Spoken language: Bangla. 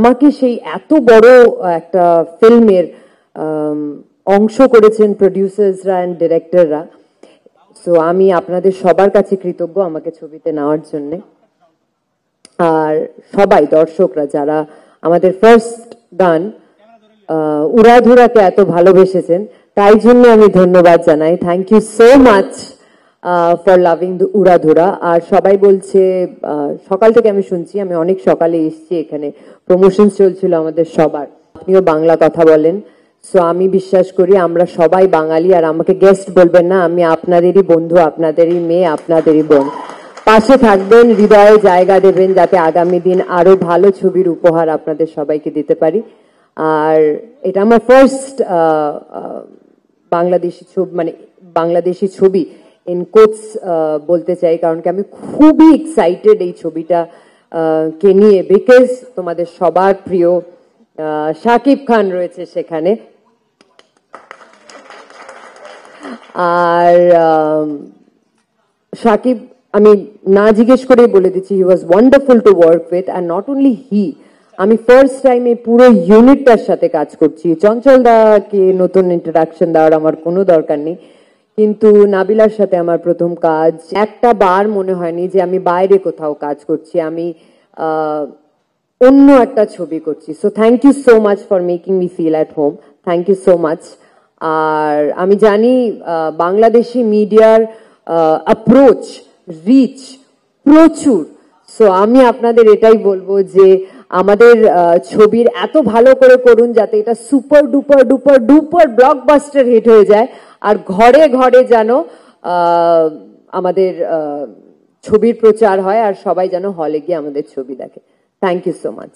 আমাকে সেই এত বড় একটা ফিল্মের অংশ করেছেন প্রডিউসার্সরা অ্যান্ড ডিরেক্টররা। সো আমি আপনাদের সবার কাছে কৃতজ্ঞ আমাকে ছবিতে নেওয়ার জন্যে। আর সবাই দর্শকরা যারা আমাদের ফার্স্ট গান উড়াধুরাকে এত ভালোবেসেছেন, তাই জন্য আমি ধন্যবাদ জানাই। Thank you so much for loving the Uradhura. আর সবাই বলছে, সকাল থেকে আমি শুনছি, আমি অনেক সকালে এসেছি, এখানে প্রমোশন চলছিল আমাদের সবার, আপনিও বাংলা কথা বলেন। সো আমি বিশ্বাস করি আমরা সবাই বাঙালি, আর আমাকে গেস্ট বলবেন না, আমি আপনাদেরই বন্ধু, আপনাদেরই মেয়ে, আপনাদেরই বোন। পাশে থাকবেন, হৃদয়ে জায়গা দেবেন, যাতে আগামী দিন আরো ভালো ছবির উপহার আপনাদের সবাইকে দিতে পারি। আর এটা আমার ফার্স্ট বাংলাদেশি ছবি, মানে বাংলাদেশি ছবি ইন কোটস বলতে চাই, কারণ কি আমি খুবই এক্সাইটেড এই ছবিটা কে নিয়ে, বিকজ তোমাদের সবার প্রিয় শাকিব খান রয়েছে সেখানে। আর শাকিব, আমি না জিজ্ঞেস করেই বলে দিচ্ছি, he was wonderful to work with, and not only he, আমি ফার্স্ট টাইম এই পুরো ইউনিটটার সাথে কাজ করছি। চঞ্চল দাকে নতুন ইন্ট্রোডাকশন দেওয়ার আমার কোনো দরকার নেই, কিন্তু নাবিলার সাথে আমার প্রথম কাজ। একটা বার মনে হয়নি যে আমি বাইরে কোথাও কাজ করছি, আমি অন্য একটা ছবি করছি। So thank you so much for making me feel at home, thank you so much. আর আমি জানি বাংলাদেশি মিডিয়ার অ্যাপ্রোচ, রিচ প্রচুর। সো আমি আপনাদের এটাই বলবো যে আমাদের ছবির এত ভালো করে করুন যাতে এটা super duper duper duper blockbuster hit হয়ে যায়, আর ঘরে ঘরে যেন আমাদের ছবির প্রচার হয়, আর সবাই যেন হলে গিয়ে আমাদের ছবি দেখে। Thank you so much.